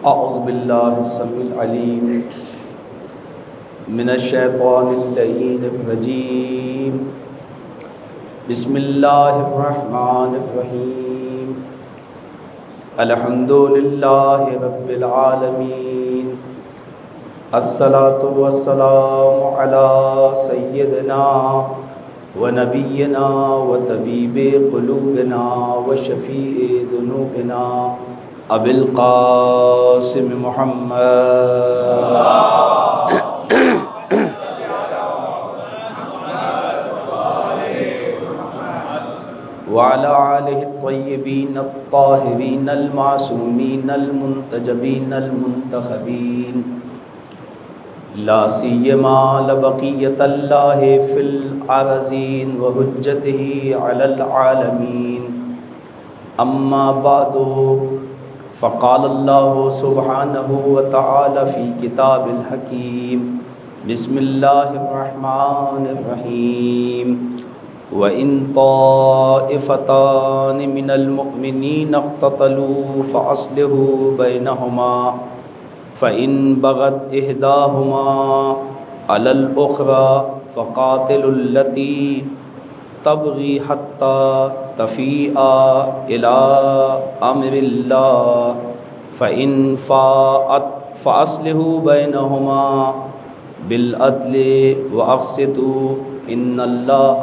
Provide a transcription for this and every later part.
اعوذ باللہ السمیع العلیم من الشیطان اللعین الرجیم بسم اللہ الرحمن الرحیم الحمد للہ رب العالمین الصلاة والسلام علی سیدنا ونبینا وطبیب قلوبنا وشفیع ذنوبنا ابی القاسم محمد وعلى آلہ الطیبین الطاہرین المعصومین المنتجبین المنتخبین لا سیما لبقیت اللہ فی الارضین وحجتہ علی العالمین اما بعد فقال اللہ سبحانہ وتعالی فی کتاب الحکیم بسم اللہ الرحمن الرحیم وَإِن طَائِفَتَانِ مِنَ الْمُؤْمِنِينَ اقْتَتَلُوا فَأَصْلِحُوا بَيْنَهُمَا فَإِن بَغَتْ إِحْدَاهُمَا عَلَى الْأُخْرَى فَقَاتِلُوا الَّتِي تَبْغِي حَتَّى تَفِيءَ إِلَى أَمْرِ اللَّهِ فَإِن فَاءَتْ فَأَصْلِحُوا بَيْنَهُمَا بِالْعَدْلِ وَأَقْسِطُوا ان اللہ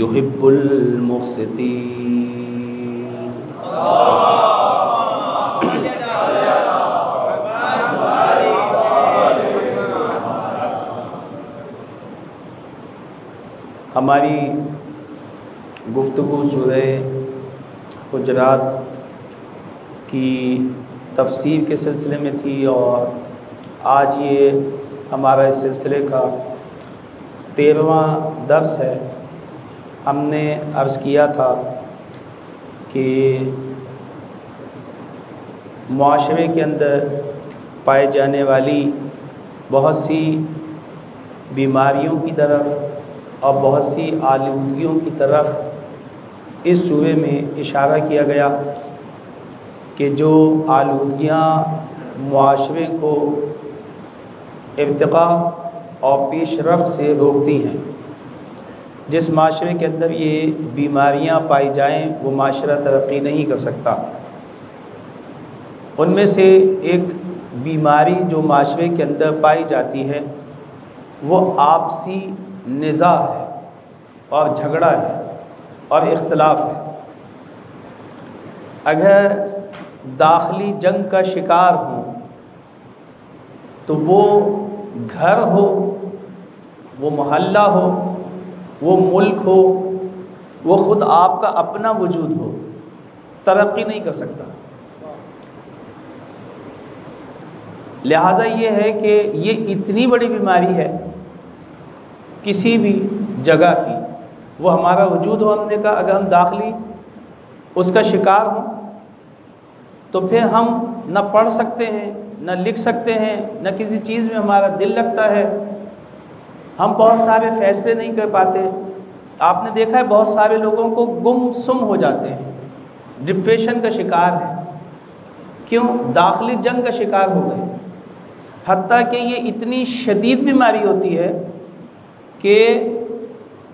یحب المقسطین۔ ہماری گفتگو سورہ حجرات کی تفسیر کے سلسلے میں تھی، اور آج یہ ہمارا اس سلسلے کا 13واں درس ہے۔ ہم نے عرض کیا تھا کہ معاشرے کے اندر پائے جانے والی بہت سی بیماریوں کی طرف اور بہت سی آلودگیوں کی طرف اس سورے میں اشارہ کیا گیا کہ جو آلودگیاں معاشرے کو ارتقاء اور پیش رفت سے روکتی ہیں، جس معاشرے کے اندر یہ بیماریاں پائی جائیں وہ معاشرہ ترقی نہیں کر سکتا۔ ان میں سے ایک بیماری جو معاشرے کے اندر پائی جاتی ہے وہ آپسی نزاع ہے اور جھگڑا ہے اور اختلاف ہے۔ اگر داخلی جنگ کا شکار ہوں تو وہ گھر ہو، وہ محلہ ہو، وہ ملک ہو، وہ خود آپ کا اپنا وجود ہو، ترقی نہیں کر سکتا۔ لہٰذا یہ ہے کہ یہ اتنی بڑی بیماری ہے کسی بھی جگہ کی، وہ ہمارا وجود ہو، ہم نے کہا اگر ہم داخلی اس کا شکار ہوں تو پھر ہم نہ پڑھ سکتے ہیں، نہ لکھ سکتے ہیں، نہ کسی چیز میں ہمارا دل لگتا ہے، ہم بہت سارے فیصلے نہیں کر پاتے۔ آپ نے دیکھا ہے بہت سارے لوگوں کو گم سم ہو جاتے ہیں، ڈپریشن کا شکار ہے۔ کیوں؟ داخلی جنگ کا شکار ہو گئے۔ حتیٰ کہ یہ اتنی شدید بیماری ہوتی ہے کہ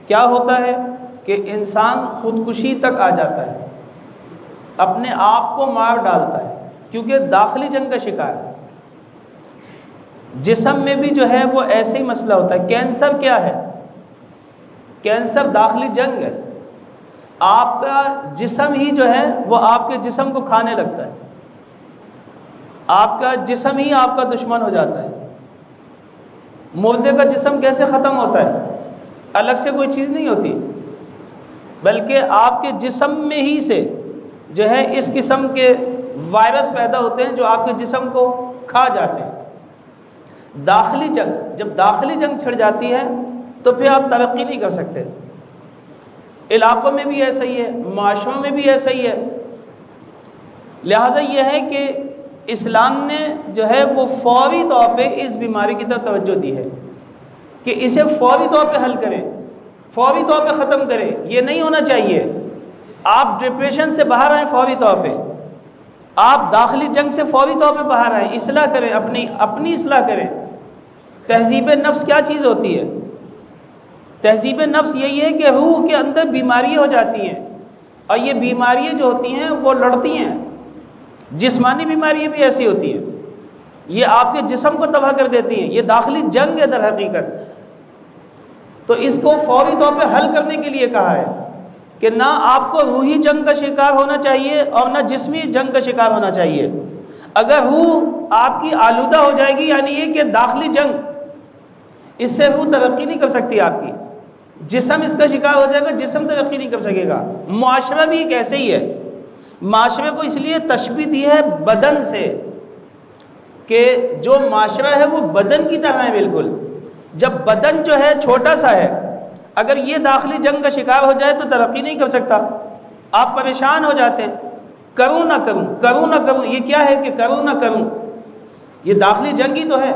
کیا ہوتا ہے کہ انسان خودکشی تک آ جاتا ہے، اپنے آپ کو مار ڈالتا ہے، کیونکہ داخلی جنگ کا شکار ہے۔ جسم میں بھی جو ہے وہ ایسے ہی مسئلہ ہوتا ہے۔ کینسر کیا ہے؟ کینسر داخلی جنگ ہے۔ آپ کا جسم ہی جو ہے وہ آپ کے جسم کو کھانے لگتا ہے، آپ کا جسم ہی آپ کا دشمن ہو جاتا ہے۔ مردے کا جسم کیسے ختم ہوتا ہے؟ الگ سے کوئی چیز نہیں ہوتی، بلکہ آپ کے جسم میں ہی سے جو ہے اس قسم کے وائرس پیدا ہوتے ہیں جو آپ کے جسم کو کھا جاتے ہیں۔ داخلی جنگ، جب داخلی جنگ چھڑ جاتی ہے تو پھر آپ ترقی نہیں کر سکتے۔ علاقوں میں بھی ایسا ہی ہے، معاشروں میں بھی ایسا ہی ہے۔ لہٰذا یہ ہے کہ اسلام نے جو ہے وہ فوری طور پہ اس بیماری کی طرف توجہ دی ہے کہ اسے فوری طور پہ حل کریں، فوری طور پہ ختم کریں۔ یہ نہیں ہونا چاہیے آپ ڈپریشن سے باہر آئیں فوری طور پہ، آپ داخلی جنگ سے فوری طور پہ باہر آئیں، اصلاح کریں، اپنی اصلاح کریں۔ تہذیب نفس کیا چیز ہوتی ہے؟ تہذیب نفس یہی ہے کہ روح کے اندر بیماریاں ہو جاتی ہیں، اور یہ بیماریاں جو ہوتی ہیں وہ لڑتی ہیں۔ جسمانی بیماریاں بھی ایسی ہوتی ہیں، یہ آپ کے جسم کو تباہ کر دیتی ہیں، یہ داخلی جنگ ہے در حقیقت۔ تو اس کو فوری طور پہ حل کرنے کے لیے کہا ہے کہ نہ آپ کو روحی جنگ کا شکار ہونا چاہیے اور نہ جسمی جنگ کا شکار ہونا چاہیے۔ اگر روح آپ کی آلودہ ہو جائے گی، یعنی یہ کہ داخلی جنگ، اس سے روح ترقی نہیں کر سکتی آپ کی، جسم اس کا شکار ہو جائے گا، جسم ترقی نہیں کر سکے گا۔ معاشرہ بھی ایک ایسے ہی ہے، معاشرے کو اس لیے تشبیہ دی ہے بدن سے کہ جو معاشرہ ہے وہ بدن کی طرح ہے بالکل۔ جب بدن جو ہے چھوٹا سا ہے، اگر یہ داخلی جنگ کا شکار ہو جائے تو ترقی نہیں کر سکتا، آپ پریشان ہو جاتے ہیں، کروں نہ کروں، کروں نہ کروں۔ یہ کیا ہے کہ کروں نہ کروں؟ یہ داخلی جنگ ہی تو ہے۔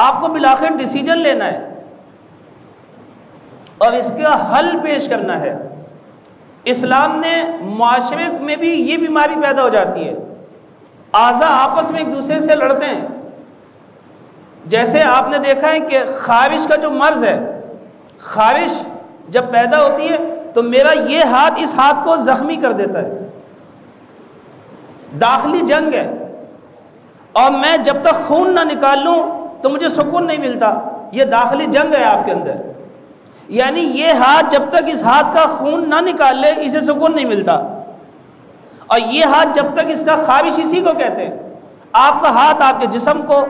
آپ کو بالآخر ڈیسیجن لینا ہے اور اس کا حل پیش کرنا ہے۔ اسلام نے معاشرے میں بھی یہ بیماری پیدا ہو جاتی ہے، اعضاء آپس میں ایک دوسرے سے لڑتے ہیں۔ جیسے آپ نے دیکھا ہے کہ خارش کا جو مرض ہے، خارش جب پیدا ہوتی ہے تو میرا یہ ہاتھ اس ہاتھ کو زخمی کر دیتا ہے، داخلی جنگ ہے، اور میں جب تک خون نہ نکال لوں تو مجھے سکون نہیں ملتا، یہ داخلی جنگ ہے آپ کے اندر۔ یعنی یہ ہاتھ جب تک اس ہاتھ کا خون نہ نکال لے اسے سکون نہیں ملتا، اور یہ ہاتھ جب تک اس کا خارش، اسی کو کہتے ہیں آپ کا ہاتھ آپ کے جسم کو،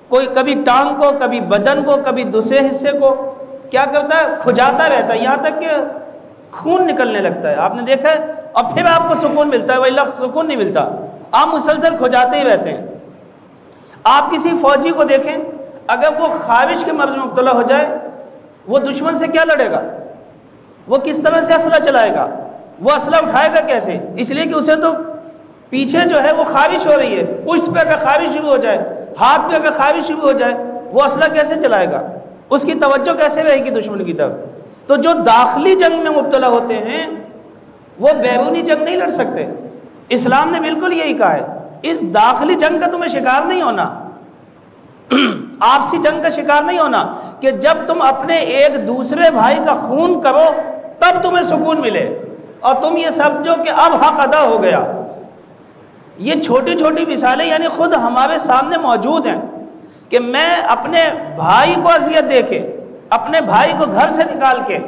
کوئی کبھی ٹانگ کو، کبھی بدن کو، کبھی دوسرے حصے کو کیا کرتا ہے؟ کھجاتا رہتا ہے، یہاں تک کہ خون نکلنے لگتا ہے۔ آپ نے دیکھا ہے، اور پھر آپ کو سکون ملتا ہے، وہی سکون نہیں ملتا، آپ مسلسل کھجاتے ہی رہتے ہیں۔ آپ کسی فوجی کو دیکھیں، اگر وہ خارش کے مرض میں مبتلا ہو جائے، وہ دشمن سے کیا لڑے گا؟ وہ کس طرح سے اسلحہ چلائے گا؟ وہ اسلحہ اٹھائے گا کیسے؟ اس لیے کہ اسے تو پیچھے جو ہے وہ خارش ہو رہی ہے، پشت پہ اگر خارش شروع ہو جائے، ہاتھ پہ اگر خارش شروع ہو جائے، وہ اسلحہ کیسے چلائے گا؟ اس کی توجہ کیسے رہے گی دشمن کی طرف؟ تو جو داخلی جنگ میں مبتلا ہوتے ہیں وہ بیرونی جنگ نہیں لڑ سکتے۔ اسلام نے بالکل یہی کہا ہے، اس داخلی جنگ کا تمہیں شکار نہیں ہونا، آپسی جنگ کا شکار نہیں ہونا، کہ جب تم اپنے ایک دوسرے بھائی کا خون کرو تب تمہیں سکون ملے اور تم یہ سمجھو کہ اب حق ادا ہو گیا۔ یہ چھوٹی چھوٹی مثالیں یعنی خود ہمارے سامنے موجود ہیں کہ میں اپنے بھائی کو اذیت دے کے، اپنے بھائی کو گھر سے نکال کے،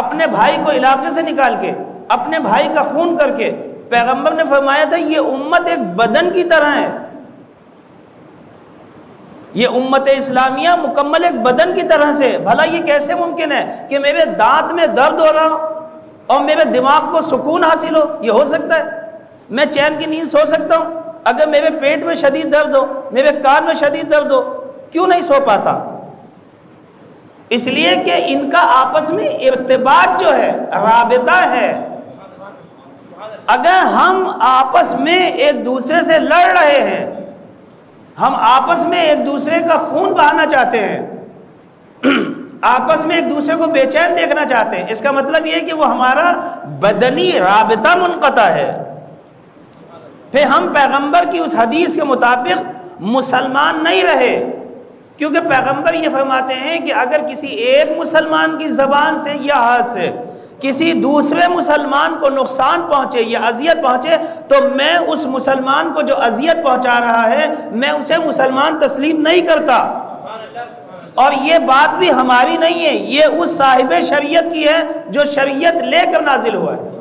اپنے بھائی کو علاقے سے نکال کے، اپنے بھائی کا خون کر کے، پیغمبر نے فرمایا تھا یہ امت ایک بدن کی طرح ہے، یہ امت اسلامیہ مکمل ایک بدن کی طرح سے۔ بھلا یہ کیسے ممکن ہے کہ میرے دانت میں درد ہو رہا اور میرے دماغ کو سکون حاصل ہو؟ یہ ہو سکتا ہے؟ میں چین کی نیند سو سکتا ہوں؟ اگر میرے پیٹ میں شدید درد ہو، میرے کان میں شدید درد ہو، کیوں نہیں سو پاتا؟ اس لیے کہ ان کا آپس میں ارتباط جو ہے، رابطہ ہے۔ اگر ہم آپس میں ایک دوسرے سے لڑ رہے ہیں، ہم آپس میں ایک دوسرے کا خون بہانا چاہتے ہیں، آپس میں ایک دوسرے کو بے چین دیکھنا چاہتے ہیں، اس کا مطلب یہ ہے کہ وہ ہمارا بدنی رابطہ منقطع ہے۔ پھر ہم پیغمبر کی اس حدیث کے مطابق مسلمان نہیں رہے، کیونکہ پیغمبر یہ فرماتے ہیں کہ اگر کسی ایک مسلمان کی زبان سے یا ہاتھ سے کسی دوسرے مسلمان کو نقصان پہنچے یا اذیت پہنچے تو میں اس مسلمان کو جو اذیت پہنچا رہا ہے میں اسے مسلمان تسلیم نہیں کرتا۔ اور یہ بات بھی ہماری نہیں ہے، یہ اس صاحب شریعت کی ہے جو شریعت لے کر نازل ہوا ہے۔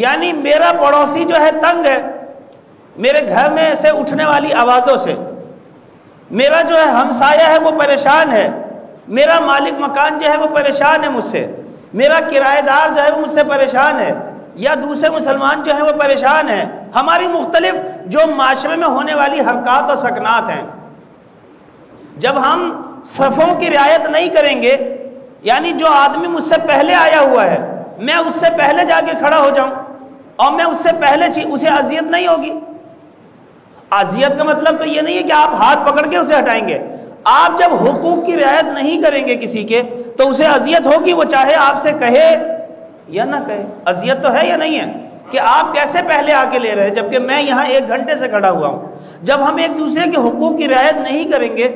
یعنی میرا پڑوسی جو ہے تنگ ہے میرے گھر میں سے اٹھنے والی آوازوں سے، میرا جو ہے ہمسایہ ہے وہ پریشان ہے، میرا مالک مکان جو ہے وہ پریشان ہے مجھ سے، میرا کرایہ دار جو ہے وہ مجھ سے پریشان ہے، یا دوسرے مسلمان جو ہیں وہ پریشان ہیں، ہماری مختلف جو معاشرے میں ہونے والی حرکات و سکنات ہیں، جب ہم صفوں کی رعایت نہیں کریں گے، یعنی جو آدمی مجھ سے پہلے آیا ہوا ہے میں اس سے پہلے جا کے کھڑا ہو جاؤں اور میں اس سے پہلے اسے اذیت نہیں ہوگی۔ اذیت کا مطلب تو یہ نہیں ہے کہ آپ ہاتھ پکڑ کے اسے ہٹائیں گے، آپ جب حقوق کی رعایت نہیں کریں گے کسی کے تو اسے اذیت ہوگی، وہ چاہے آپ سے کہے یا نہ کہے، اذیت تو ہے یا نہیں ہے؟ کہ آپ کیسے پہلے آ کے لے رہے ہیں جبکہ میں یہاں 1 گھنٹے سے کھڑا ہوا ہوں۔ جب ہم ایک دوسرے کے حقوق کی رعایت نہیں کریں گے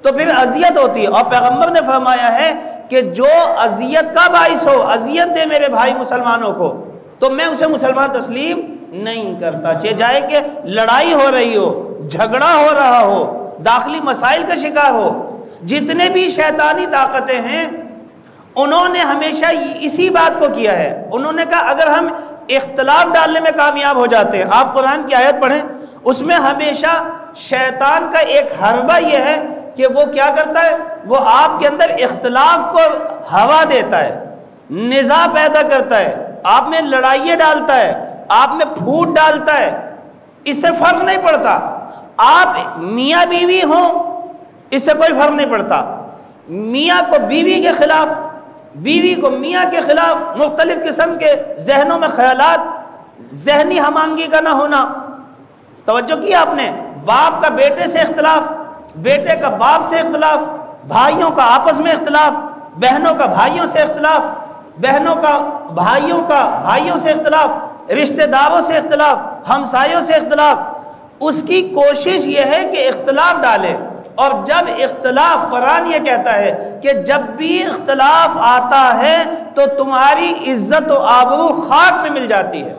تو پھر اذیت ہوتی ہے، اور پیغمبر نے فرمایا ہے کہ جو اذیت کا باعث ہو، اذیت دے میرے بھائی مسلمانوں کو، تو میں اسے مسلمان تسلیم نہیں کرتا، چاہے جائے کہ لڑائی ہو رہی ہو، جھگڑا ہو رہا ہو، داخلی مسائل کا شکار ہو۔ جتنے بھی شیطانی طاقتیں ہیں انہوں نے ہمیشہ اسی بات کو کیا ہے، انہوں نے کہا اگر ہم اختلاف ڈالنے میں کامیاب ہو جاتے ہیں، آپ قرآن کی آیت پڑھیں، اس میں ہمیشہ شیطان کا ایک حربہ یہ ہے کہ وہ کیا کرتا ہے، وہ آپ کے اندر اختلاف کو ہوا دیتا ہے، نزاع پیدا کرتا ہے، آپ میں لڑائیاں ڈالتا ہے، آپ میں پھوٹ ڈالتا ہے۔ اس سے فرق نہیں پڑتا آپ میاں بیوی ہوں، اس سے کوئی فرق نہیں پڑتا، میاں کو بیوی کے خلاف، بیوی کو میاں کے خلاف، مختلف قسم کے ذہنوں میں خیالات، ذہنی ہم آہنگی کا نہ ہونا۔ توجہ کی آپ نے، باپ کا بیٹے سے اختلاف، بیٹے کا باپ سے اختلاف، بھائیوں کا آپس میں اختلاف، بہنوں کا بھائیوں سے اختلاف، بہنوں کا بھائیوں سے اختلاف، رشتہ داروں سے اختلاف، ہمسایوں سے اختلاف۔ اس کی کوشش یہ ہے کہ اختلاف ڈالے، اور جب اختلاف، قرآن یہ کہتا ہے کہ جب بھی اختلاف آتا ہے تو تمہاری عزت و آبرو خاک میں مل جاتی ہے۔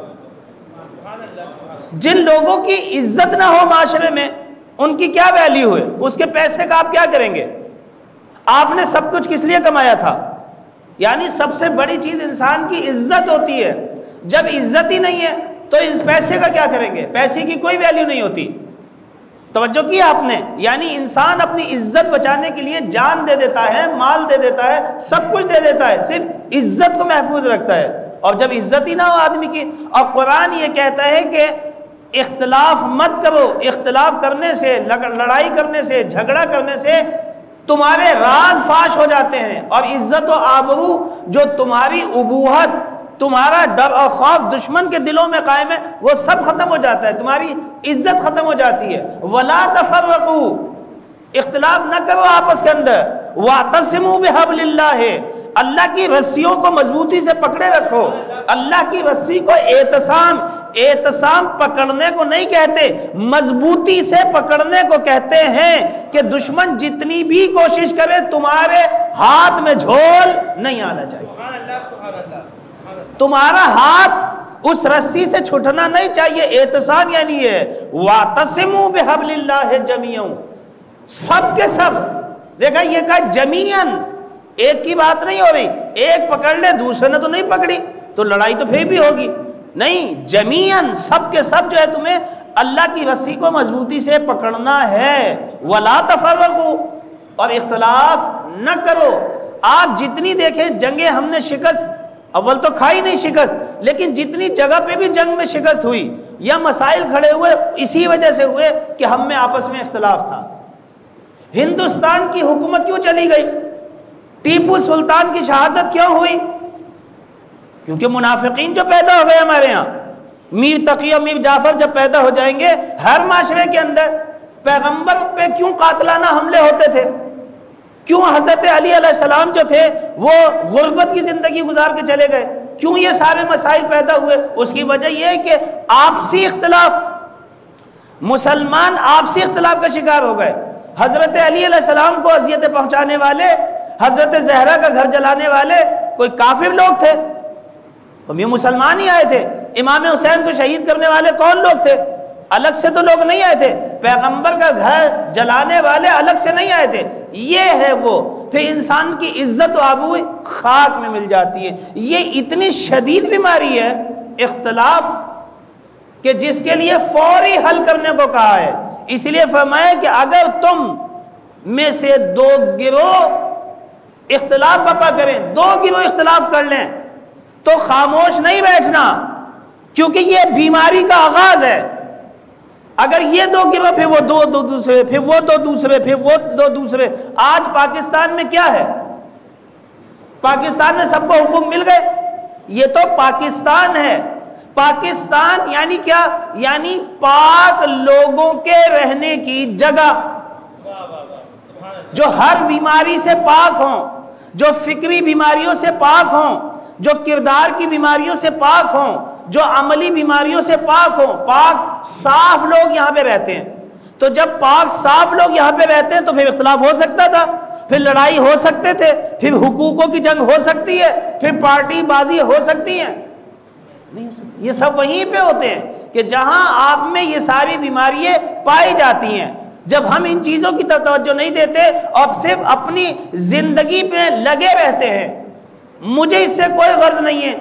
جن لوگوں کی عزت نہ ہو معاشرے میں، ان کی کیا ویلیو ہے، اس کے پیسے کا آپ کیا کریں گے؟ آپ نے سب کچھ کس لیے کمایا تھا؟ یعنی سب سے بڑی چیز انسان کی عزت ہوتی ہے، جب عزت ہی نہیں ہے تو اس پیسے کا کیا کریں گے؟ پیسے کی کوئی ویلیو نہیں ہوتی۔ توجہ کی آپ نے، یعنی انسان اپنی عزت بچانے کے لیے جان دے دیتا ہے، مال دے دیتا ہے، سب کچھ دے دیتا ہے، صرف عزت کو محفوظ رکھتا ہے۔ اور جب عزت ہی نہ ہو آدمی کی، اور قرآن یہ کہتا ہے کہ اختلاف مت کرو، اختلاف کرنے سے، لڑائی کرنے سے، جھگڑا کرنے سے تمہارے راز فاش ہو جاتے ہیں، اور عزت و آبرو جو تمہاری ابوہت، تمہارا ڈر اور خوف دشمن کے دلوں میں قائم ہے، وہ سب ختم ہو جاتا ہے، تمہاری عزت ختم ہو جاتی ہے۔ وَلَا تَفَرَّقُوا، اختلاف نہ کرو آپس کے اندر، وَاعْتَصِمُوا بِحَبْلِ اللَّهِ، اللہ کی رسیوں کو مضبوطی سے پکڑے رکھو۔ اللہ کی رسی کو اعتصام پکڑنے کو نہیں کہتے، مضبوطی سے پکڑنے کو کہتے ہیں کہ دشمن جتنی بھی کوشش کرے تمہارے ہاتھ میں جھول نہیں آنا چاہیے، تمہارا ہاتھ اس رسی سے چھٹنا نہیں چاہیے۔ اعتصام یعنی ہے وَاعْتَصِمُوا بِحَبْلِ اللَّهِ جَمِيعًا، سب کے سب، دیکھا یہ کہا جمیعاً، ایک کی بات نہیں ہو رہی، ایک پکڑ لے دوسرے نے تو نہیں پکڑی تو لڑائی تو پھر بھی ہوگی، نہیں، جمیعاً سب کے سب جو ہے تمہیں اللہ کی رسی کو مضبوطی سے پکڑنا ہے۔ وَلَا تَفَرَّقُوا، اور اختلاف نہ کرو۔ آپ جتنی دیکھیں جنگیں ہم نے شکست، اول تو کھائی نہیں شکست، لیکن جتنی جگہ پہ بھی جنگ میں شکست ہوئی یا مسائل کھڑے ہوئے، اسی وجہ سے ہوئے کہ ہم میں آپس میں اختلاف تھا۔ ہندوستان کی حکومت کیوں چلی گئی؟ ٹیپو سلطان کی شہادت کیوں ہوئی؟ کیونکہ منافقین جو پیدا ہو گئے ہمارے ہاں، میر تقی اور میر جعفر جب پیدا ہو جائیں گے، ہر معاشرے کے اندر پیغمبر پہ کیوں قاتلانہ حملے ہوتے تھے؟ کیوں حضرت علی علیہ السلام جو تھے وہ غربت کی زندگی گزار کے چلے گئے؟ کیوں یہ سارے مسائل پیدا ہوئے؟ اس کی وجہ یہ ہے کہ آپسی اختلاف، مسلمان آپسی اختلاف کا شکار ہو گئے۔ حضرت علی علیہ السلام کو اذیتیں پہنچانے والے، حضرت زہرا کا گھر جلانے والے کوئی کافر لوگ تھے؟ ہم یہ مسلمان ہی آئے تھے۔ امام حسین کو شہید کرنے والے کون لوگ تھے؟ الگ سے تو لوگ نہیں آئے تھے۔ پیغمبر کا گھر جلانے والے الگ سے نہیں آئے تھے۔ یہ ہے وہ، پھر انسان کی عزت و آبرو خاک میں مل جاتی ہے۔ یہ اتنی شدید بیماری ہے اختلاف کہ جس کے لیے فوری حل کرنے کو کہا ہے۔ اس لیے فرمایا کہ اگر تم میں سے 2 گروہ اختلاف برپا کریں، 2 گروہ اختلاف کر لیں تو خاموش نہیں بیٹھنا، کیونکہ یہ بیماری کا آغاز ہے۔ اگر یہ 2 گروہ، پھر وہ 2 دوسرے، پھر وہ 2 دوسرے، پھر وہ 2 دوسرے۔ آج پاکستان میں کیا ہے؟ پاکستان میں سب کو حقوق مل گئے، یہ تو پاکستان ہے۔ پاکستان یعنی کیا؟ یعنی پاک لوگوں کے رہنے کی جگہ، جو ہر بیماری سے پاک ہوں، جو فکری بیماریوں سے پاک ہوں، جو کردار کی بیماریوں سے پاک ہوں، جو عملی بیماریوں سے پاک ہوں، پاک صاف لوگ یہاں پہ رہتے ہیں. تو جب پاک صاف لوگ یہاں پہ رہتے ہیں تو پھر اختلاف ہو سکتا تھا، پھر لڑائی ہو سکتے تھے، پھر حقوقوں کی جنگ ہو سکتی ہے، پھر پارٹی بازی ہو سکتی ہے. نہیں، یہ سب وہیں پہ ہوتے ہیں کہ جہاں آپ میں یہ ساری بیماریاں پائی جاتی ہیں. جب ہم ان چیزوں کی طرف توجہ نہیں دیتے اور صرف اپنی زندگی پہ لگے رہتے ہیں، مجھے اس سے کوئی غرض نہیں ہے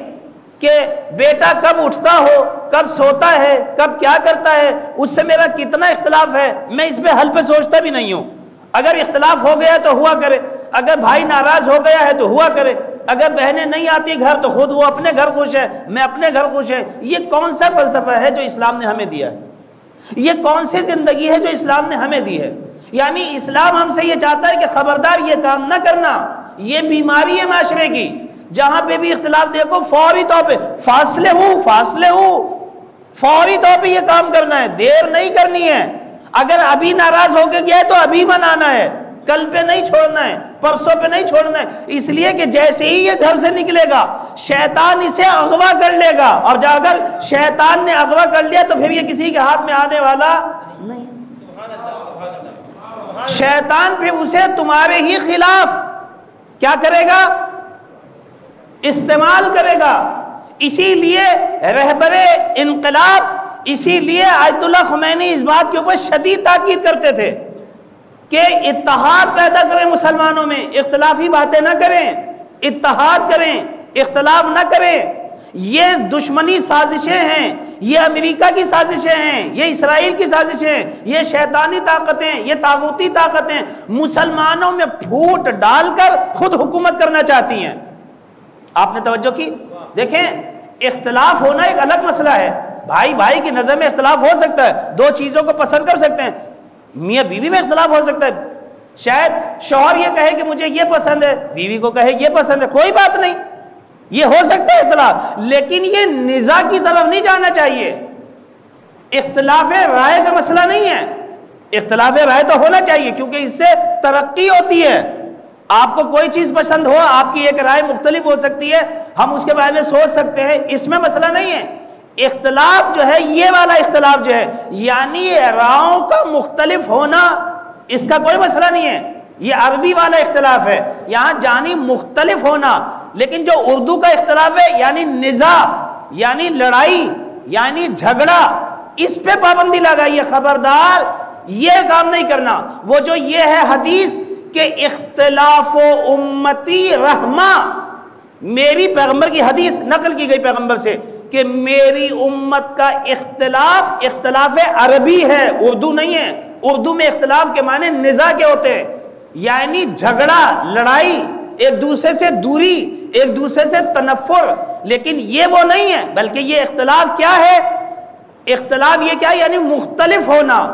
کہ بیٹا کب اٹھتا ہو، کب سوتا ہے، کب کیا کرتا ہے، اس سے میرا کتنا اختلاف ہے، میں اس پہ حل پہ سوچتا بھی نہیں ہوں. اگر اختلاف ہو گیا تو ہوا کرے، اگر بھائی ناراض ہو گیا ہے تو ہوا کرے، اگر بہنیں نہیں آتی گھر تو خود وہ اپنے گھر خوش ہے، میں اپنے گھر خوش ہے. یہ کون سا فلسفہ ہے جو اسلام نے ہمیں دیا ہے؟ یہ کون سی زندگی ہے جو اسلام نے ہمیں دی ہے؟ یعنی اسلام ہم سے یہ چاہتا ہے کہ خبردار یہ کام نہ کرنا، یہ بیماری ہے معاشرے کی. جہاں پہ بھی اختلاف دیکھو فوری طور پہ فاصلے ہو، فوری طور پہ یہ کام کرنا ہے، دیر نہیں کرنی ہے. اگر ابھی ناراض ہو کے گیا ہے تو ابھی منانا ہے، کل پہ نہیں چھوڑنا ہے، پرسوں پہ نہیں چھوڑنا ہے. اس لیے کہ جیسے ہی یہ گھر سے نکلے گا شیطان اسے اغوا کر لے گا، اور جا کر شیطان نے اغوا کر لیا تو پھر یہ کسی کے ہاتھ میں آنے والا نہیں. شیطان پھر اسے تمہارے ہی خلاف کیا کرے گا؟ استعمال کرے گا. اسی لیے رہبر انقلاب، اسی لیے آیت اللہ خمینی اس بات کے اوپر شدید تاکید کرتے تھے کہ اتحاد پیدا کریں مسلمانوں میں، اختلافی باتیں نہ کریں، اتحاد کریں، اختلاف نہ کریں. یہ دشمنی سازشیں ہیں، یہ امریکہ کی سازشیں ہیں، یہ اسرائیل کی سازشیں ہیں، یہ شیطانی طاقتیں، یہ طاغوتی طاقتیں مسلمانوں میں پھوٹ ڈال کر خود حکومت کرنا چاہتی ہیں. آپ نے توجہ کی؟ دیکھیں، اختلاف ہونا ایک الگ مسئلہ ہے. بھائی بھائی کی نظر میں اختلاف ہو سکتا ہے، دو چیزوں کو پسند کر سکتے ہیں. میاں بیوی میں اختلاف ہو سکتا ہے، شاید شوہر یہ کہے کہ مجھے یہ پسند ہے، بیوی کو کہے یہ پسند ہے، کوئی بات نہیں، یہ ہو سکتا ہے اختلاف، لیکن یہ نزاع کی طرف نہیں جانا چاہیے. اختلاف رائے کا مسئلہ نہیں ہے. اختلاف رائے تو ہونا چاہیے کیونکہ اس سے ترقی ہوتی ہے. آپ کو کوئی چیز پسند ہو، آپ کی ایک رائے مختلف ہو سکتی ہے، ہم اس کے بارے میں سوچ سکتے ہیں، اس میں مسئلہ نہیں ہے. اختلاف جو ہے، یہ والا اختلاف جو ہے، یعنی راؤں کا مختلف ہونا، اس کا کوئی مسئلہ نہیں ہے. یہ عربی والا اختلاف ہے، یہاں جانی مختلف ہونا. لیکن جو اردو کا اختلاف ہے، یعنی نزاع، یعنی لڑائی، یعنی جھگڑا، اس پہ پابندی لگائیے. خبردار یہ کام نہیں کرنا. وہ جو یہ ہے حدیث کہ اختلاف و امتی رحمہ، میری پیغمبر کی حدیث نقل کی گئی پیغمبر سے کہ میری امت کا اختلاف عربی ہے، اردو نہیں ہے. اردو میں اختلاف کے معنی نزاع کے ہوتے ہیں، یعنی جھگڑا، لڑائی، ایک دوسرے سے دوری، ایک دوسرے سے تنفر. لیکن یہ وہ نہیں ہے، بلکہ یہ اختلاف کیا ہے؟ اختلاف یہ کیا ہے؟ یعنی مختلف ہونا.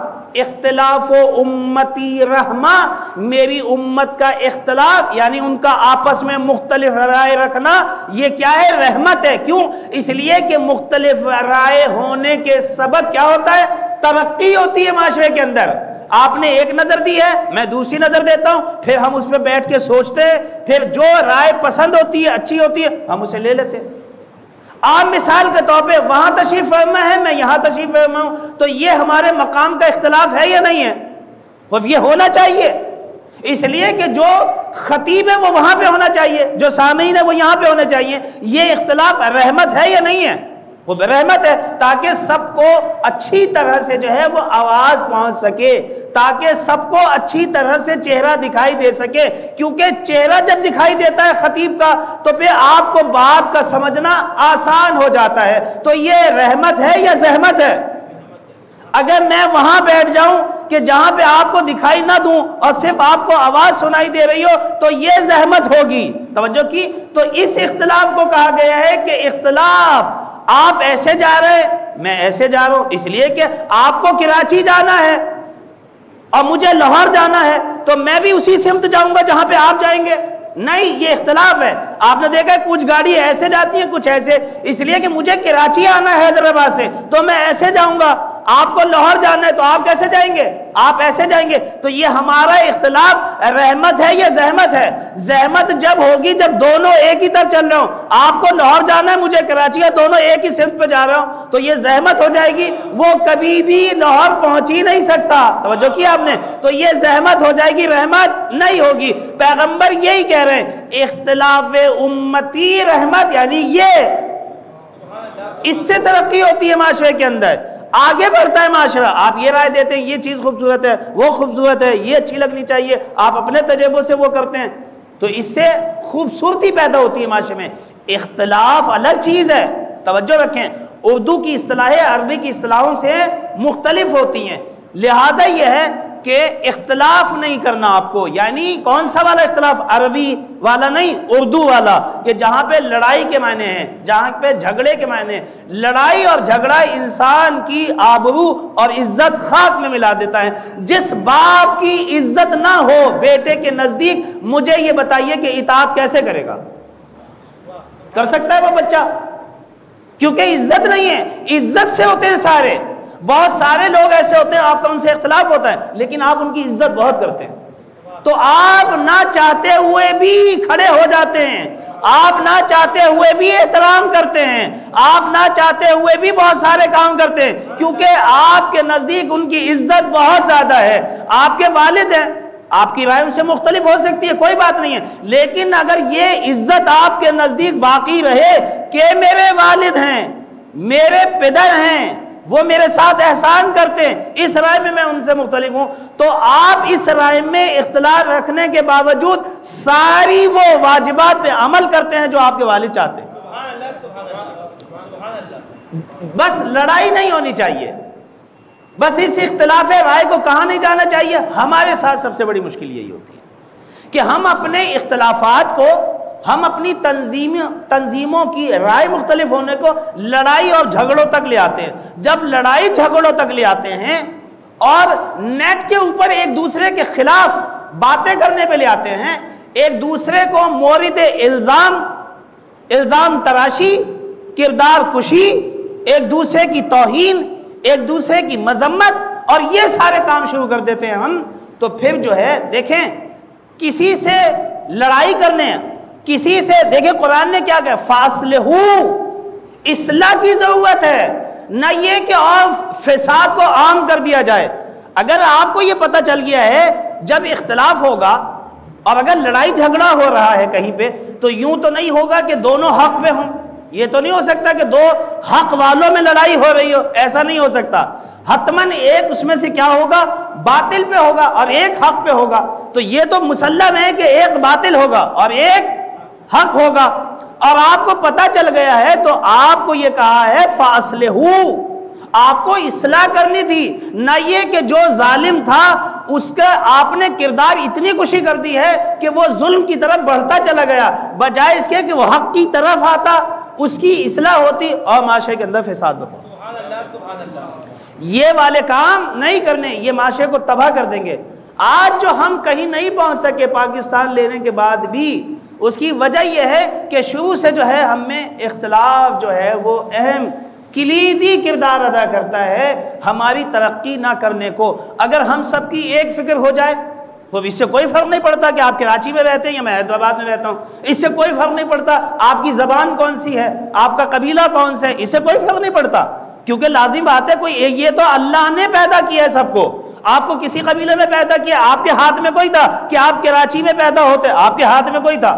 اختلاف و امتی رحمہ، میری امت کا اختلاف یعنی ان کا آپس میں مختلف رائے رکھنا، یہ کیا ہے؟ رحمت ہے. کیوں؟ اس لیے کہ مختلف رائے ہونے کے سبب کیا ہوتا ہے؟ ترقی ہوتی ہے معاشرے کے اندر. آپ نے ایک نظر دی ہے، میں دوسری نظر دیتا ہوں، پھر ہم اس پہ بیٹھ کے سوچتے ہیں، پھر جو رائے پسند ہوتی ہے، اچھی ہوتی ہے، ہم اسے لے لیتے ہیں. آپ مثال کے طور پہ وہاں تشریف فرما ہے، میں یہاں تشریف فرما ہوں، تو یہ ہمارے مقام کا اختلاف ہے یا نہیں ہے؟ اب یہ ہونا چاہیے. اس لیے کہ جو خطیب ہے وہ وہاں پہ ہونا چاہیے، جو سامعین ہے وہ یہاں پہ ہونا چاہیے. یہ اختلاف رحمت ہے یا نہیں ہے؟ وہ رحمت ہے، تاکہ سب کو اچھی طرح سے جو ہے وہ آواز پہنچ سکے، تاکہ سب کو اچھی طرح سے چہرہ دکھائی دے سکے. کیونکہ چہرہ جب دکھائی دیتا ہے خطیب کا تو پھر آپ کو بات کا سمجھنا آسان ہو جاتا ہے. تو یہ رحمت ہے یا زحمت ہے؟ اگر میں وہاں بیٹھ جاؤں کہ جہاں پہ آپ کو دکھائی نہ دوں اور صرف آپ کو آواز سنائی دے رہی ہو تو یہ زحمت ہوگی. توجہ کی؟ تو اس اختلاف کو کہا گیا ہے کہ اختلاف، آپ ایسے جا رہے ہیں، میں ایسے جا رہا ہوں، اس لیے کہ آپ کو کراچی جانا ہے اور مجھے لاہور جانا ہے تو میں بھی اسی سمت جاؤں گا جہاں پہ آپ جائیں گے. نہیں، یہ اختلاف ہے. آپ نے دیکھا کچھ گاڑی ایسے جاتی ہیں، کچھ ایسے، اس لیے کہ مجھے کراچی آنا ہے حیدرآباد سے تو میں ایسے جاؤں گا. آپ کو لاہور جانا ہے تو آپ کیسے جائیں گے؟ آپ ایسے جائیں گے۔ تو یہ ہمارا اختلاف رحمت ہے یا زحمت ہے؟ زحمت جب ہوگی جب دونوں ایک ہی طرف چل رہے ہوں۔ آپ کو لاہور جانا ہے، مجھے کراچی ہے، دونوں ایک ہی سمت پہ جا رہے ہوں تو یہ زحمت ہو جائے گی، وہ کبھی بھی لاہور پہنچ ہی نہیں سکتا۔ توجہ کیا آپ نے؟ تو یہ زحمت ہو جائے گی، رحمت نہیں ہوگی۔ پیغمبر یہی کہہ رہے ہیں اختلاف امتی رحمت، یعنی یہ اس سے ترقی ہوتی ہے معاشرے کے اندر، آگے بڑھتا ہے معاشرہ۔ آپ یہ رائے دیتے ہیں یہ چیز خوبصورت ہے، وہ خوبصورت ہے، یہ اچھی لگنی چاہیے، آپ اپنے تجربوں سے وہ کرتے ہیں تو اس سے خوبصورتی پیدا ہوتی ہے معاشرے میں۔ اختلاف الگ چیز ہے، توجہ رکھیں، اردو کی اصطلاحیں عربی کی اصطلاحوں سے مختلف ہوتی ہیں، لہٰذا یہ ہے کہ اختلاف نہیں کرنا آپ کو، یعنی کون سا والا اختلاف؟ عربی والا نہیں، اردو والا، کہ جہاں پہ لڑائی کے معنی ہیں، جہاں پہ جھگڑے کے معنی ہیں۔ لڑائی اور جھگڑا انسان کی آبرو اور عزت خاک میں ملا دیتا ہے۔ جس باپ کی عزت نہ ہو بیٹے کے نزدیک، مجھے یہ بتائیے کہ اطاعت کیسے کرے گا؟ کر سکتا ہے وہ بچہ؟ کیونکہ عزت نہیں ہے، عزت سے ہوتے ہیں سارے۔ بہت سارے لوگ ایسے ہوتے ہیں آپ کا ان سے اختلاف ہوتا ہے لیکن آپ ان کی عزت بہت کرتے ہیں، تو آپ نہ چاہتے ہوئے بھی کھڑے ہو جاتے ہیں، آپ نہ چاہتے ہوئے بھی احترام کرتے ہیں، آپ نہ چاہتے ہوئے بھی بہت سارے کام کرتے ہیں، کیونکہ آپ کے نزدیک ان کی عزت بہت زیادہ ہے۔ آپ کے والد ہیں، آپ کی رائے ان سے مختلف ہو سکتی ہے، کوئی بات نہیں ہے، لیکن اگر یہ عزت آپ کے نزدیک باقی رہے کہ میرے والد ہیں، میرے پدر ہیں، وہ میرے ساتھ احسان کرتے ہیں، اس رائے میں ان سے مختلف ہوں، تو آپ اس رائے میں اختلاف رکھنے کے باوجود ساری وہ واجبات پہ عمل کرتے ہیں جو آپ کے والد چاہتے ہیں۔ بس لڑائی نہیں ہونی چاہیے، بس اس اختلاف رائے کو کہاں نہیں جانا چاہیے۔ ہمارے ساتھ سب سے بڑی مشکل یہی ہوتی ہے کہ ہم اپنے اختلافات کو، ہم اپنی تنظیموں کی رائے مختلف ہونے کو لڑائی اور جھگڑوں تک لے آتے ہیں۔ جب لڑائی جھگڑوں تک لے آتے ہیں اور نیٹ کے اوپر ایک دوسرے کے خلاف باتیں کرنے پہ لے آتے ہیں، ایک دوسرے کو مورد الزام تراشی، کردار کشی، ایک دوسرے کی توہین، ایک دوسرے کی مذمت اور یہ سارے کام شروع کر دیتے ہیں ہم، تو پھر جو ہے دیکھیں کسی سے لڑائی کرنے، کسی سے، دیکھیں قرآن نے کیا کہا، فاصلحو، اصلاح کی ضرورت ہے، نہ یہ کہ اور فساد کو عام کر دیا جائے۔ اگر آپ کو یہ پتہ چل گیا ہے جب اختلاف ہوگا اور اگر لڑائی جھگڑا ہو رہا ہے کہیں پہ تو یوں تو نہیں ہوگا کہ دونوں حق پہ ہوں، یہ تو نہیں ہو سکتا کہ دو حق والوں میں لڑائی ہو رہی ہو، ایسا نہیں ہو سکتا۔ حتماً ایک اس میں سے کیا ہوگا، باطل پہ ہوگا اور ایک حق پہ ہوگا، تو یہ تو مسلم ہے کہ ایک باطل ہوگا اور ایک حق ہوگا، اور آپ کو پتہ چل گیا ہے تو آپ کو یہ کہا ہے فاصلحو، آپ کو اصلاح کرنی تھی، نہ یہ کہ جو ظالم تھا اس کا آپ نے کردار اتنی کشی کر دی ہے کہ وہ ظلم کی طرف بڑھتا چلا گیا، بجائے اس کے کہ وہ حق کی طرف آتا، اس کی اصلاح ہوتی اور معاشرے کے اندر فساد بتا۔ سبحان اللہ، سبحان اللہ۔ یہ والے کام نہیں کرنے، یہ معاشرے کو تباہ کر دیں گے۔ آج جو ہم کہیں نہیں پہنچ سکے پاکستان لینے کے بعد بھی، اس کی وجہ یہ ہے کہ شروع سے جو ہے ہم میں اختلاف جو ہے وہ اہم کلیدی کردار ادا کرتا ہے ہماری ترقی نہ کرنے کو۔ اگر ہم سب کی ایک فکر ہو جائے تو اس سے کوئی فرق نہیں پڑتا کہ آپ کراچی میں رہتے ہیں یا میں حیدرآباد میں رہتا ہوں، اس سے کوئی فرق نہیں پڑتا آپ کی زبان کون سی ہے، آپ کا قبیلہ کون سا ہے، اس سے کوئی فرق نہیں پڑتا، کیونکہ لازم بات ہے کوئی یہ تو اللہ نے پیدا کیا ہے سب کو۔ آپ کو کسی قبیلے میں پیدا کیا، آپ کے ہاتھ میں کوئی تھا کہ آپ کراچی میں پیدا ہوتے، آپ کے ہاتھ میں کوئی تھا،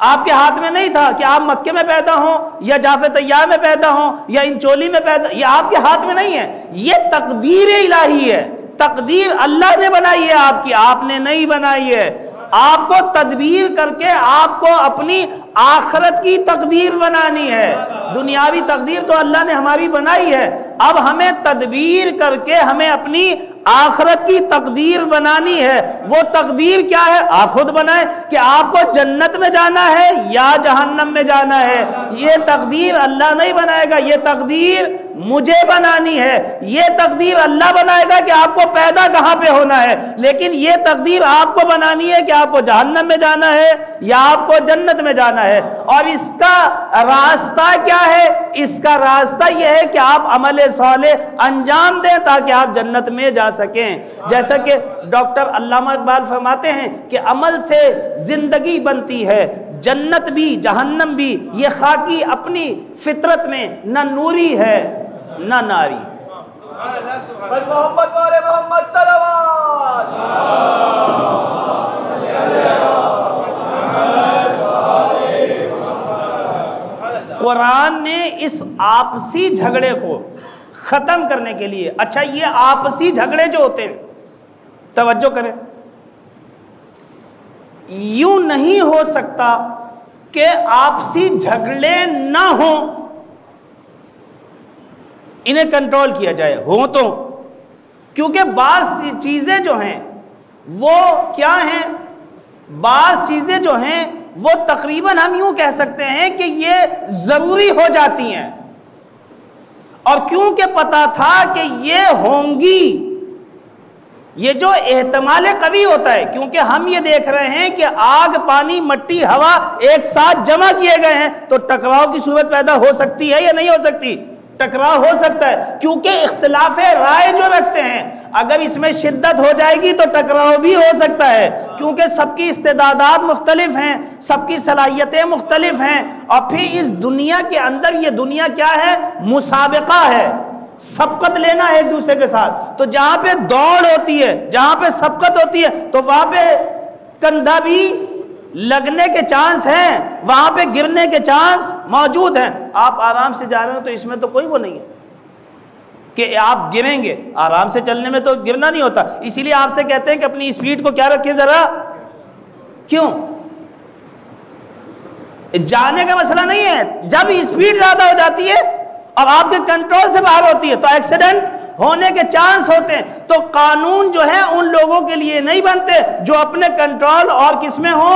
آپ کے ہاتھ میں نہیں تھا کہ آپ مکے میں پیدا ہوں یا جعفر طیار میں پیدا ہوں یا انچولی میں پیدا، یہ آپ کے ہاتھ میں نہیں ہے، یہ تقدیر الہی ہے، تقدیر اللہ نے بنائی ہے آپ کی، آپ نے نہیں بنائی ہے۔ آپ کو تدبیر کر کے آپ کو اپنی آخرت کی تقدیر بنانی ہے، دنیاوی تقدیر تو اللہ نے ہماری بنائی ہے، اب ہمیں تدبیر کر کے ہمیں اپنی آخرت کی تقدیر بنانی ہے۔ وہ تقدیر کیا ہے آپ خود بنائیں کہ آپ کو جنت میں جانا ہے یا جہنم میں جانا ہے، یہ تقدیر اللہ نہیں بنائے گا، یہ تقدیر مجھے بنانی ہے، یہ تقدیر اللہ بنائے گا کہ آپ کو پیدا کہاں پہ ہونا ہے، لیکن یہ تقدیر آپ کو بنانی ہے کہ آپ کو جہنم میں جانا ہے یا آپ کو جنت میں جانا ہے۔ اور اس کا راستہ کیا ہے؟ اس کا راستہ یہ ہے کہ آپ عمل صالح انجام دیں تاکہ آپ جنت میں جا سکیں۔ جیسا کہ ڈاکٹر علامہ اقبال فرماتے ہیں کہ عمل سے زندگی بنتی ہے، جنت بھی جہنم بھی، یہ خاکی اپنی فطرت میں نہ نوری ہے نہ ناری۔ محمد والے محمد صلوات۔ قرآن نے اس آپسی جھگڑے کو ختم کرنے کے لیے، اچھا یہ آپسی جھگڑے جو ہوتے ہیں، توجہ کریں، یوں نہیں ہو سکتا کہ آپسی جھگڑے نہ ہوں، انہیں کنٹرول کیا جائے، ہوں تو، کیونکہ بعض چیزیں جو ہیں وہ کیا ہیں، بعض چیزیں جو ہیں وہ تقریباً ہم یوں کہہ سکتے ہیں کہ یہ ضروری ہو جاتی ہیں، اور کیونکہ پتا تھا کہ یہ ہوں گی، یہ جو احتمال قوی ہوتا ہے، کیونکہ ہم یہ دیکھ رہے ہیں کہ آگ، پانی، مٹی، ہوا ایک ساتھ جمع کیے گئے ہیں، تو ٹکراؤ کی صورت پیدا ہو سکتی ہے یا نہیں ہو سکتی؟ ٹکراؤ ہو سکتا ہے، کیونکہ اختلاف رائے جو رکھتے ہیں، اگر اس میں شدت ہو جائے گی تو ٹکراؤ بھی ہو سکتا ہے، کیونکہ سب کی استعدادات مختلف ہیں، سب کی صلاحیتیں مختلف ہیں، اور پھر اس دنیا کے اندر، یہ دنیا کیا ہے؟ مسابقہ ہے، سبقت لینا ہے ایک دوسرے کے ساتھ، تو جہاں پہ دوڑ ہوتی ہے، جہاں پہ سبقت ہوتی ہے، تو وہاں پہ کندھا بھی لگنے کے چانس ہیں، وہاں پہ گرنے کے چانس موجود ہیں۔ آپ آرام سے جا رہے ہو تو اس میں تو کوئی وہ نہیں ہے کہ آپ گریں گے، آرام سے چلنے میں تو گرنا نہیں ہوتا، اسی لیے آپ سے کہتے ہیں کہ اپنی اسپیڈ کو کیا رکھیں ذرا، کیوں؟ جانے کا مسئلہ نہیں ہے، جب اسپیڈ زیادہ ہو جاتی ہے اور آپ کے کنٹرول سے باہر ہوتی ہے تو ایکسیڈنٹ ہونے کے چانس ہوتے ہیں۔ تو قانون جو ہے ان لوگوں کے لیے نہیں بنتے جو اپنے کنٹرول اور کس میں ہو،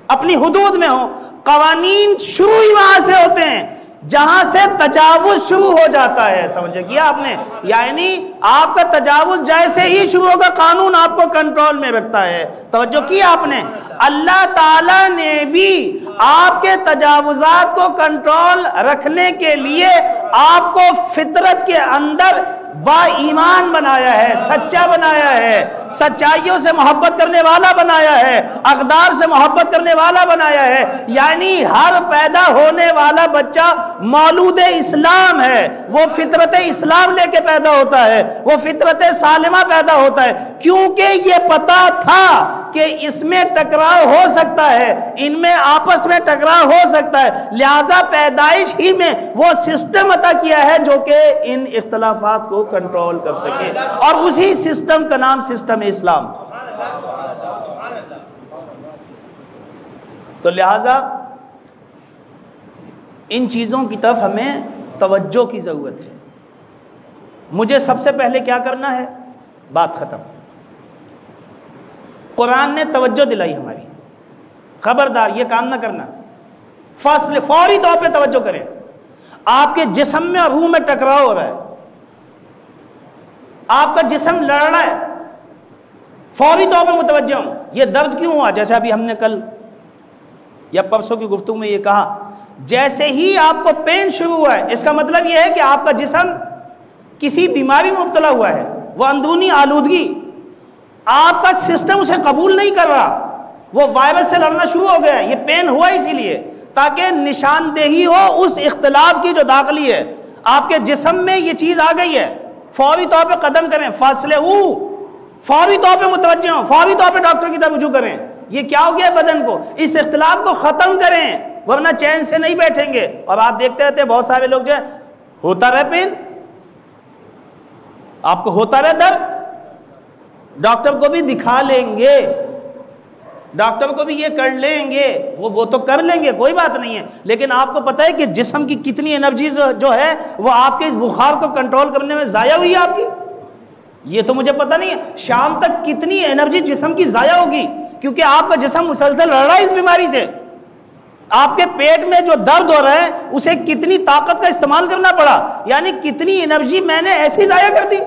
اپنی حدود میں ہو۔ قوانین شروع ہی وہاں سے ہوتے ہیں جہاں سے تجاوز شروع ہو جاتا ہے، سمجھے کیا آپ نے؟ یعنی آپ کا تجاوز جیسے ہی شروع ہوگا، قانون آپ کو کنٹرول میں رکھتا ہے۔ توجہ کیا آپ نے؟ اللہ تعالیٰ نے بھی آپ کے تجاوزات کو کنٹرول رکھنے کے لیے آپ کو فطرت کے اندر با ایمان بنایا ہے، سچا بنایا ہے، سچائیوں سے محبت کرنے والا بنایا ہے، اقدار سے محبت کرنے والا بنایا ہے۔ یعنی ہر پیدا ہونے والا بچہ مولود اسلام ہے، وہ فطرت اسلام لے کے پیدا ہوتا ہے، وہ فطرت سالمہ پیدا ہوتا ہے، کیونکہ یہ پتا تھا کہ اس میں ٹکراؤ ہو سکتا ہے، ان میں آپس میں ٹکراؤ ہو سکتا ہے، لہذا پیدائش ہی میں وہ سسٹم عطا کیا ہے جو کہ ان اختلافات کو کنٹرول کر سکے، اور اسی سسٹم کا نام سسٹم اسلام۔ تو لہذا ان چیزوں کی طرف ہمیں توجہ کی ضرورت ہے۔ مجھے سب سے پہلے کیا کرنا ہے؟ بات ختم۔ قرآن نے توجہ دلائی ہماری، خبردار یہ کام نہ کرنا، فوری طور پہ توجہ کریں۔ آپ کے جسم میں اور روح میں ٹکراؤ ہو رہا ہے، آپ کا جسم لڑ رہا ہے، فوری طور پہ متوجہ ہوں۔ یہ درد کیوں ہوا؟ جیسے ابھی ہم نے کل یا پرسوں کی گفتگو میں یہ کہا، جیسے ہی آپ کو پین شروع ہوا ہے، اس کا مطلب یہ ہے کہ آپ کا جسم کسی بیماری میں مبتلا ہوا ہے، وہ اندرونی آلودگی، آپ کا سسٹم اسے قبول نہیں کر رہا، وہ وائرس سے لڑنا شروع ہو گیا ہے۔ یہ پین ہوا اسی لیے تاکہ نشاندہی ہو اس اختلاف کی جو داخلی ہے، آپ کے جسم میں یہ چیز آ گئی ہے، فوری طور پہ قدم کریں، فاصلے فوری طور پہ متوجہ ہوں، فوری طور پہ ڈاکٹر کی طرف رجوع کریں۔ یہ کیا ہو گیا بدن کو؟ اس اختلاف کو ختم کریں، ورنہ چین سے نہیں بیٹھیں گے۔ اور آپ دیکھتے رہتے ہیں بہت سارے لوگ جو ہے ہوتا رہے پین، آپ کو ہوتا رہے درد، ڈاکٹر کو بھی دکھا لیں گے، ڈاکٹر کو بھی یہ کر لیں گے، وہ تو کر لیں گے، کوئی بات نہیں ہے، لیکن آپ کو پتہ ہے کہ جسم کی کتنی انرجی جو ہے وہ آپ کے اس بخار کو کنٹرول کرنے میں ضائع ہوئی ہے آپ کی؟ یہ تو مجھے پتہ نہیں ہے شام تک کتنی انرجی جسم کی ضائع ہوگی، کیونکہ آپ کا جسم مسلسل لڑ رہا ہے اس بیماری سے۔ آپ کے پیٹ میں جو درد ہو رہا ہے اسے کتنی طاقت کا استعمال کرنا پڑا، یعنی کتنی انرجی میں نے ایسے ہی ضائع کر دی،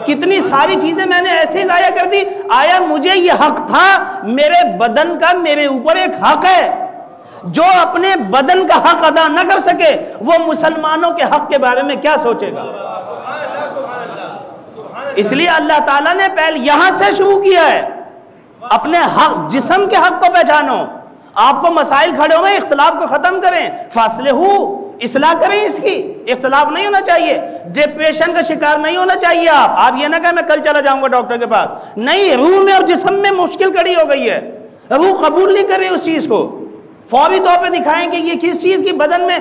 کتنی ساری چیزیں میں نے ایسے ہی ضائع کر دی۔ آیا مجھے یہ حق تھا؟ میرے بدن کا میرے اوپر ایک حق ہے، جو اپنے بدن کا حق ادا نہ کر سکے وہ مسلمانوں کے حق کے بارے میں کیا سوچے گا؟ اس لیے اللہ تعالیٰ نے پہلے یہاں سے شروع کیا ہے، اپنے حق جسم کے حق کو پہچانو۔ آپ کو مسائل کھڑے ہوئے، اختلاف کو ختم کریں، فاصلے ہو اصلاح کریں، اس کی اختلاف نہیں ہونا چاہیے، ڈپریشن کا شکار نہیں ہونا چاہیے۔ آپ یہ نہ کہیں میں کل چلا جاؤں گا ڈاکٹر کے پاس، نہیں، روح میں اور جسم میں مشکل کھڑی ہو گئی ہے، روح قبول نہیں کر رہی اس چیز کو، فوری طور پہ دکھائیں کہ یہ کس چیز کی بدن میں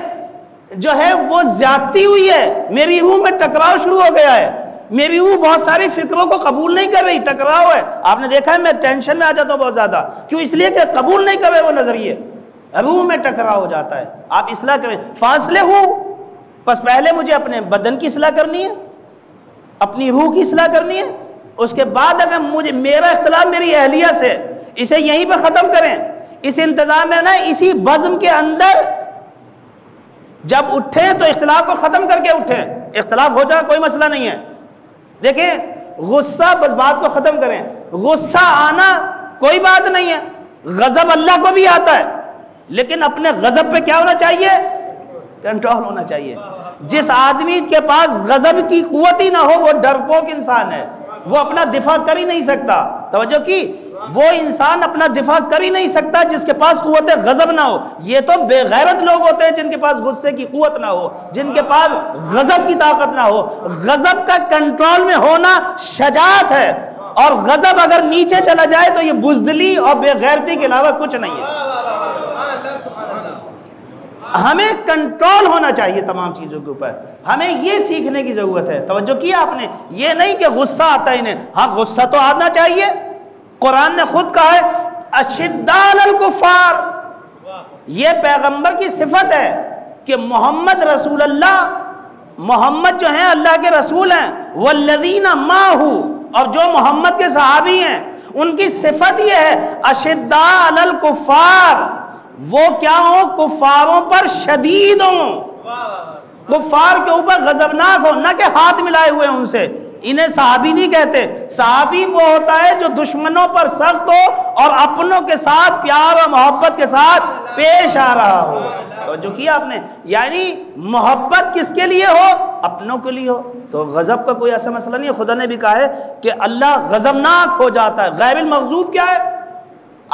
جو ہے وہ زیادتی ہوئی ہے، میری روح میں ٹکراؤ شروع ہو گیا ہے، میری روح بہت ساری فکروں کو قبول نہیں کر رہی، ٹکراؤ ہے۔ آپ نے دیکھا ہے میں ٹینشن میں آ جاتا ہوں بہت زیادہ، کیوں؟ اس لیے کہ قبول نہیں کر رہے وہ نظریے، روح میں ٹکراؤ ہو جاتا ہے۔ آپ اصلاح کریں، فاصلے ہو، بس پہلے مجھے اپنے بدن کی اصلاح کرنی ہے، اپنی روح کی اصلاح کرنی ہے، اس کے بعد اگر مجھے میرا اختلاف میری اہلیہ سے، اسے یہیں پہ ختم کریں، اس انتظام میں نا، اسی بزم کے اندر جب اٹھیں تو اختلاف کو ختم کر کے اٹھیں، اختلاف ہو جائے کوئی مسئلہ نہیں ہے۔ دیکھیں غصہ بس بات کو ختم کریں، غصہ آنا کوئی بات نہیں ہے، غضب اللہ کو بھی آتا ہے، لیکن اپنے غضب پہ کیا ہونا چاہیے؟ کنٹرول ہونا چاہیے۔ جس آدمی کے پاس غضب کی قوت ہی نہ ہو وہ ڈرپوک انسان ہے، وہ اپنا دفاع کر ہی نہیں سکتا۔ توجہ کی، وہ انسان اپنا دفاع کر ہی نہیں سکتا جس کے پاس قوت غضب نہ ہو۔ یہ تو بے غیرت لوگ ہوتے ہیں جن کے پاس غصے کی قوت نہ ہو، جن کے پاس غضب کی طاقت نہ ہو۔ غضب کا کنٹرول میں ہونا شجاعت ہے، اور غضب اگر نیچے چلا جائے تو یہ بزدلی اور بے غیرتی کے علاوہ کچھ نہیں ہے۔ ہمیں کنٹرول ہونا چاہیے تمام چیزوں کے اوپر، ہمیں یہ سیکھنے کی ضرورت ہے۔ توجہ کیا آپ نے؟ یہ نہیں کہ غصہ آتا ہی نہیں، ہاں غصہ تو آنا چاہیے۔ قرآن نے خود کہا ہے اشداء علی الکفار، یہ پیغمبر کی صفت ہے کہ محمد رسول اللہ، محمد جو ہیں اللہ کے رسول ہیں، والذین معہ، اور جو محمد کے صحابی ہیں ان کی صفت یہ ہے اشداء علی الکفار، وہ کیا ہوں؟ کفاروں پر شدید ہوں، کفار کے اوپر غضبناک ہوں، نہ کہ ہاتھ ملائے ہوئے ان سے۔ انہیں صحابی نہیں کہتے، صحابی وہ ہوتا ہے جو دشمنوں پر سخت ہو اور اپنوں کے ساتھ پیار اور محبت کے ساتھ پیش آ رہا ہو۔ تو جو کیا آپ نے، یعنی محبت کس کے لیے ہو؟ اپنوں کے لیے ہو۔ تو غضب کا کوئی ایسا مسئلہ نہیں ہے۔ خدا نے بھی کہا ہے کہ اللہ غضبناک ہو جاتا ہے۔ غیر المغضوب کیا ہے؟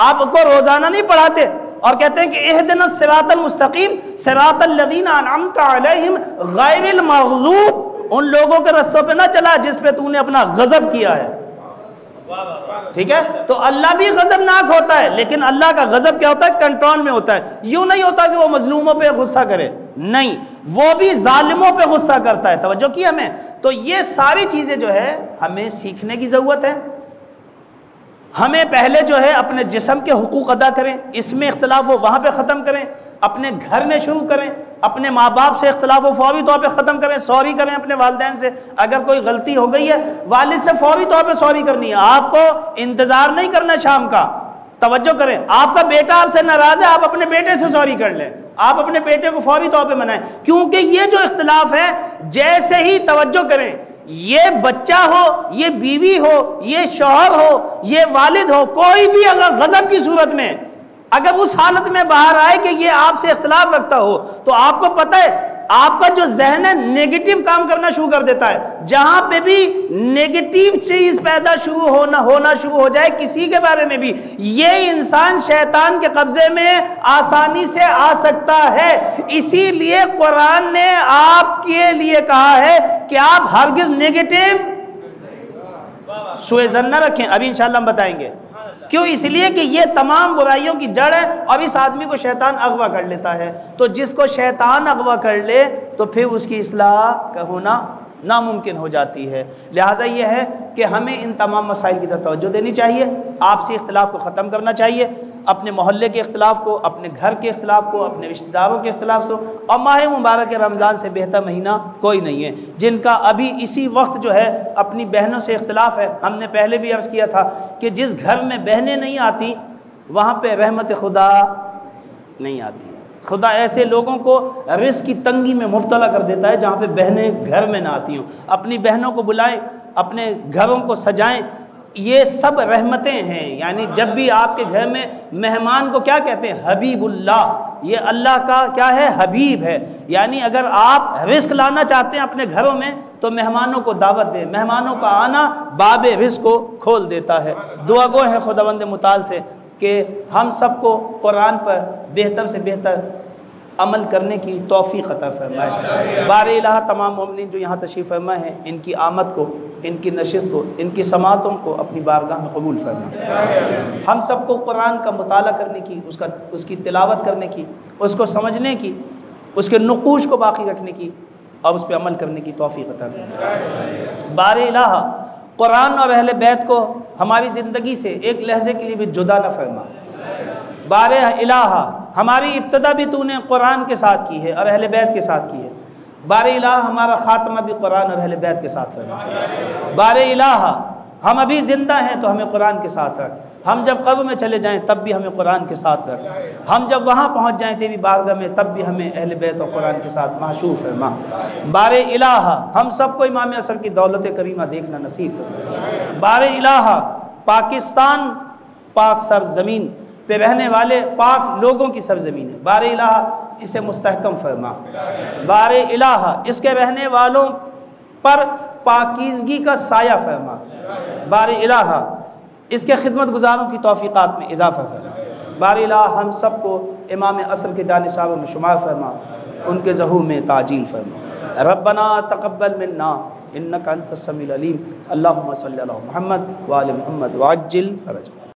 آپ کو روزانہ نہیں پڑھاتے اور کہتے ہیں کہ اہدنا الصراط المستقیم صراط الذین انعمت علیہم غیر المغضوب، ان لوگوں کے رستوں پہ نہ چلا جس پہ تو نے اپنا غضب کیا ہے۔ ٹھیک ہے، تو اللہ بھی غضبناک ہوتا ہے، لیکن اللہ کا غضب کیا ہوتا ہے؟ کنٹرول میں ہوتا ہے۔ یوں نہیں ہوتا کہ وہ مظلوموں پہ غصہ کرے، نہیں، وہ بھی ظالموں پہ غصہ کرتا ہے۔ توجہ کی ہمیں، تو یہ ساری چیزیں جو ہے ہمیں سیکھنے کی ضرورت ہے۔ ہمیں پہلے جو ہے اپنے جسم کے حقوق ادا کریں، اس میں اختلاف ہو وہاں پہ ختم کریں، اپنے گھر میں شروع کریں، اپنے ماں باپ سے اختلاف ہو فوری طور پہ ختم کریں، سوری کریں اپنے والدین سے، اگر کوئی غلطی ہو گئی ہے والد سے فوری طور پہ سوری کرنی ہے، آپ کو انتظار نہیں کرنا شام کا۔ توجہ کریں، آپ کا بیٹا آپ سے ناراض ہے، آپ اپنے بیٹے سے سوری کر لیں، آپ اپنے بیٹے کو فوری طور پہ منائیں، کیونکہ یہ جو اختلاف ہے جیسے ہی توجہ کریں، یہ بچہ ہو، یہ بیوی ہو، یہ شوہر ہو، یہ والد ہو، کوئی بھی اگر غضب کی صورت میں اگر اس حالت میں باہر آئے کہ یہ آپ سے اختلاف رکھتا ہو، تو آپ کو پتہ ہے آپ کا جو ذہن ہے نیگیٹو کام کرنا شروع کر دیتا ہے۔ جہاں پہ بھی نیگیٹو چیز پیدا ہونا شروع ہو جائے کسی کے بارے میں بھی، یہ انسان شیطان کے قبضے میں آسانی سے آ سکتا ہے۔ اسی لیے قرآن نے آپ کے لیے کہا ہے کہ آپ ہرگز نیگیٹو سوء ظن نہ رکھیں۔ ابھی انشاءاللہ ہم بتائیں گے کیوں، اس لیے کہ یہ تمام برائیوں کی جڑ ہے، اور اس آدمی کو شیطان اغوا کر لیتا ہے۔ تو جس کو شیطان اغوا کر لے تو پھر اس کی اصلاح کا ہونا ناممکن ہو جاتی ہے۔ لہٰذا یہ ہے کہ ہمیں ان تمام مسائل کی طرف توجہ دینی چاہیے، آپسی اختلاف کو ختم کرنا چاہیے، اپنے محلے کے اختلاف کو، اپنے گھر کے اختلاف کو، اپنے رشتہ داروں کے اختلاف سے۔ اور ماہ مبارک رمضان سے بہتر مہینہ کوئی نہیں ہے، جن کا ابھی اسی وقت جو ہے اپنی بہنوں سے اختلاف ہے۔ ہم نے پہلے بھی عرض کیا تھا کہ جس گھر میں بہنیں نہیں آتی وہاں پہ رحمت خدا نہیں آتی ہے۔ خدا ایسے لوگوں کو رزق کی تنگی میں مبتلا کر دیتا ہے جہاں پہ بہنیں گھر میں نہ آتی ہوں۔ اپنی بہنوں کو بلائیں، اپنے گھروں کو سجائیں، یہ سب رحمتیں ہیں۔ یعنی جب بھی آپ کے گھر میں مہمان کو کیا کہتے ہیں؟ حبیب اللہ، یہ اللہ کا کیا ہے؟ حبیب ہے۔ یعنی اگر آپ رزق لانا چاہتے ہیں اپنے گھروں میں تو مہمانوں کو دعوت دیں، مہمانوں کا آنا باب رزق کو کھول دیتا ہے۔ دعا گو ہے خداوند متعال سے کہ ہم سب کو قرآن پر بہتر سے بہتر عمل کرنے کی توفیق عطا فرمائے۔ بار الہ تمام مومنین جو یہاں تشریف فرما ہیں، ان کی آمد کو، ان کی نشست کو، ان کی سماعتوں کو اپنی بارگاہ میں قبول فرمائے۔ ہم سب کو قرآن کا مطالعہ کرنے کی، اس کی تلاوت کرنے کی، اس کو سمجھنے کی، اس کے نقوش کو باقی رکھنے کی اور اس پہ عمل کرنے کی توفیق عطا فرمائے۔ بار الہ قرآن اور اہل بیت کو ہماری زندگی سے ایک لحظے کے لیے بھی جدا نہ فرما۔ بار الہ ہماری ابتدا بھی تو نے قرآن کے ساتھ کی ہے اور اہل بیت کے ساتھ کی ہے۔ بار الہ ہمارا خاتمہ بھی قرآن اور اہل بیت کے ساتھ فرما۔ بار الہ ہم ابھی زندہ ہیں تو ہمیں قرآن کے ساتھ رکھ، ہم جب قبر میں چلے جائیں تب بھی ہمیں قرآن کے ساتھ رکھ، ہم جب وہاں پہنچ جائیں تیری بارگاہ میں تب بھی ہمیں اہل بیت اور قرآن کے ساتھ محشور فرما۔ بار الہ ہم سب کو امام اصغر کی دولت کریمہ دیکھنا نصیب فرما۔ بار الہ پاکستان پاک سرزمین پہ رہنے والے پاک لوگوں کی سرزمین ہے، بار الہ اسے مستحکم فرما۔ بار الہ اس کے رہنے والوں پر پاکیزگی کا سایہ فرما۔ بار الہ اس کے خدمت گزاروں کی توفیقات میں اضافہ فرما۔ بار الہ ہم سب کو امام اصل کے جانثاروں میں شمار فرما، ان کے ظہور میں تعجیل فرما۔ ربنا تقبل منا انک انت السمیع العلیم، اللہم صلی علی محمد وآل محمد وعجل فرجہ۔